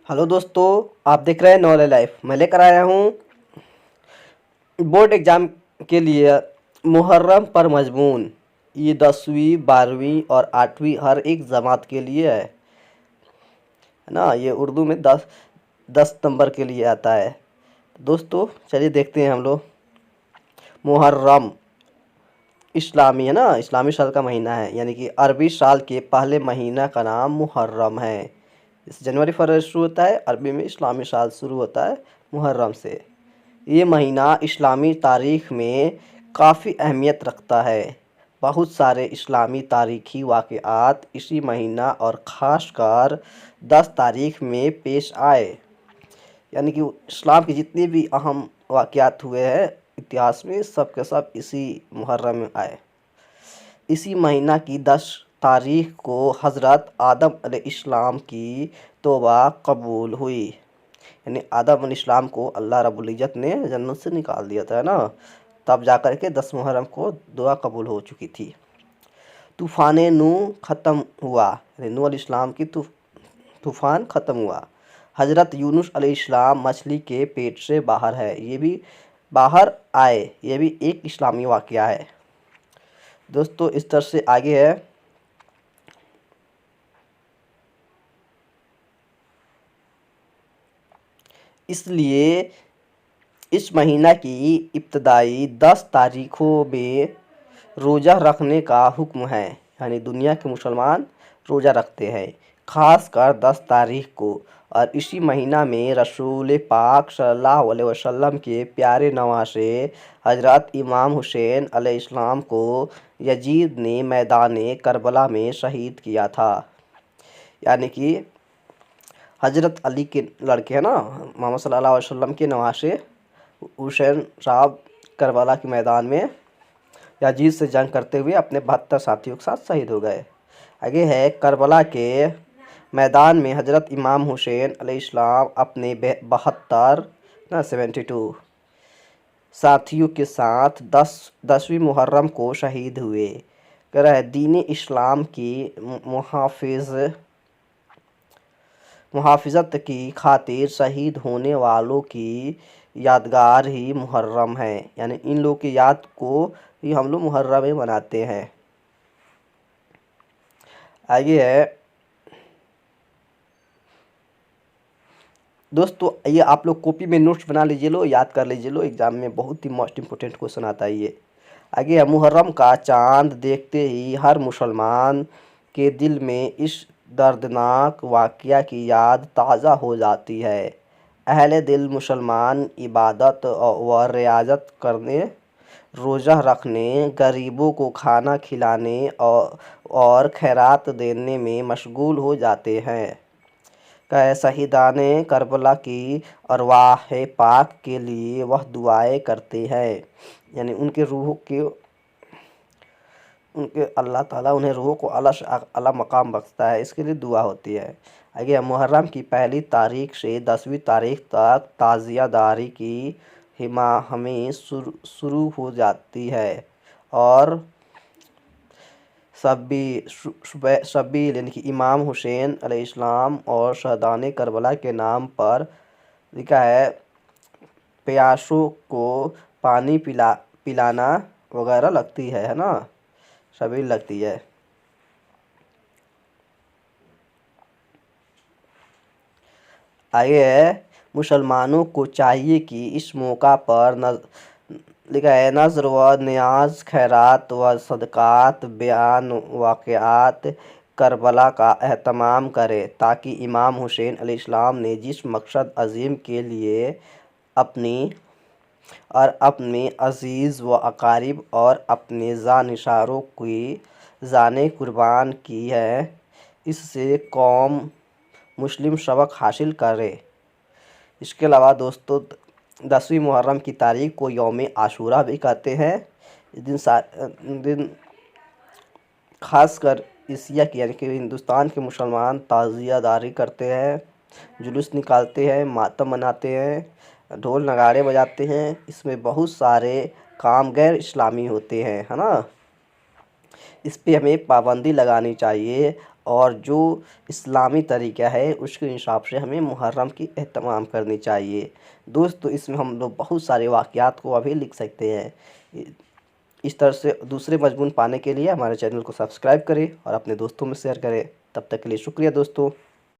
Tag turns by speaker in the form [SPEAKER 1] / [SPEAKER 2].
[SPEAKER 1] Hello दोस्तों, आप देख रहे हैं नॉलेज लाइफ। मैं लेकर आया हूँ बोर्ड एग्ज़ाम के लिए मुहर्रम पर मजमून। ये 10वीं 12वीं और 8वीं हर एक जमात के लिए है ना। ये उर्दू में 10 नंबर के लिए आता है। दोस्तों चलिए देखते हैं हम लोग। मुहर्रम इस्लामी है ना, इस्लामी साल का महीना है, यानी कि अरबी साल के पहले महीना का नाम मुहर्रम है। इस जनवरी फरवरी शुरू होता है, अरबी में इस्लामी साल शुरू होता है मुहर्रम से। ये महीना इस्लामी तारीख़ में काफ़ी अहमियत रखता है। बहुत सारे इस्लामी तारीख़ी वाक़यात इसी महीना और ख़ासकर 10 तारीख़ में पेश आए। यानी कि इस्लाम के जितने भी अहम वाक़यात हुए हैं इतिहास में, सब के सब इसी मुहर्रम में आए। इसी महीना की 10 तारीख़ को हज़रत आदम अलैहिस्सलाम की तौबा कबूल हुई। यानी आदम अलैहिस्सलाम को अल्लाह रब्बुल इज़्ज़त ने जन्नत से निकाल दिया था ना, तब जाकर के 10 मुहर्रम को दुआ कबूल हो चुकी थी। तूफ़ान नूह ख़त्म हुआ, यानी नूह अलैहिस्सलाम की तूफ़ान ख़त्म हुआ। हज़रत यूनुस अलैहिस्सलाम मछली के पेट से बाहर है, ये भी बाहर आए, ये भी एक इस्लामी वाक़या है। दोस्तों इस तरह से आगे है। इसलिए इस महीना की इब्तदाई 10 तारीख़ों में रोज़ा रखने का हुक्म है। यानी दुनिया के मुसलमान रोज़ा रखते हैं, ख़ासकर 10 तारीख़ को। और इसी महीना में रसूल पाक सल्लल्लाहु अलैहि वसल्लम के प्यारे नवासे हज़रत इमाम हुसैन अलैहिस्सलाम को यजीद ने मैदान करबला में शहीद किया था। यानी कि हज़रत अली के लड़के हैं ना, मोहम्मद सल्लल्लाहु अलैहि वसल्लम के नवासे हुसैन साहब करबला के मैदान में यजीद से जंग करते हुए अपने 72 साथियों के साथ शहीद हो गए। आगे है, करबला के मैदान में हज़रत इमाम हुसैन अलैहिस्सलाम अपने 72 साथियों के साथ 10वीं मुहर्रम को शहीद हुए। कह रहा है दीन इस्लाम की मुहाफ़िज़त की खातिर शहीद होने वालों की यादगार ही मुहर्रम है। यानी इन लोगों की याद को ही हम लोग मुहर्रम में मनाते हैं। आगे है दोस्तों, ये आप लोग कॉपी में नोट्स बना लीजिए लो, याद कर लीजिए लो, एग्ज़ाम में बहुत ही मोस्ट इम्पोर्टेंट क्वेश्चन आता है ये। आगे है, मुहर्रम का चांद देखते ही हर मुसलमान के दिल में इस दर्दनाक वाक़या की याद ताज़ा हो जाती है। अहले दिल मुसलमान इबादत व रियाज़त करने, रोज़ा रखने, गरीबों को खाना खिलाने और खैरात देने में मशगूल हो जाते हैं। शहीदाने करबला की अरवाह पाक के लिए वह दुआएं करते हैं। यानी उनके रूह के अल्लाह ताला उन्हें रूह को अला मकाम बख्शता है, इसके लिए दुआ होती है। आगे मुहर्रम की पहली तारीख से 10वीं तारीख तक ताज़ियादारी की हमें शुरू हो जाती है और शब्बील यानी कि इमाम हुसैन अलैहिस्सलाम और शहदाने करबला के नाम पर लिखा है, प्यासों को पानी पिलाना वगैरह लगती है ना, शबील लगती है। आगे है, मुसलमानों को चाहिए कि इस मौका पर लिखा है नज़र व नियाज, खैरात व सदक़ात, बयान वाक़यात करबला का एहतमाम करे, ताकि इमाम हुसैन अलैहिस्सलाम ने जिस मकसद अज़ीम के लिए अपने अज़ीज़ व अकारिब और अपने जानिसारों की जानें कुर्बान की है, इससे कौम मुस्लिम सबक हासिल करे। इसके अलावा दोस्तों 10वीं मुहर्रम की तारीख़ को यौम आशूरा भी कहते हैं। इस दिन ख़ासकर एशिया की यानी कि हिंदुस्तान के मुसलमान ताज़ियादारी करते हैं, जुलूस निकालते हैं, मातम मनाते हैं, ढोल नगाड़े बजाते हैं। इसमें बहुत सारे काम गैर इस्लामी होते हैं, है ना। इस पे हमें पाबंदी लगानी चाहिए اور جو اسلامی طریقہ ہے اس کے حساب سے ہمیں محرم کی اہتمام کرنی چاہیے۔ دوستو اس میں ہم لوگ بہت سارے واقعات کو ابھی لکھ سکتے ہیں۔ اس طرح سے دوسرے مضمون پانے کے لیے ہمارے چینل کو سبسکرائب کریں اور اپنے دوستوں میں شیئر کریں۔ تب تک کے لیے شکریہ دوستو۔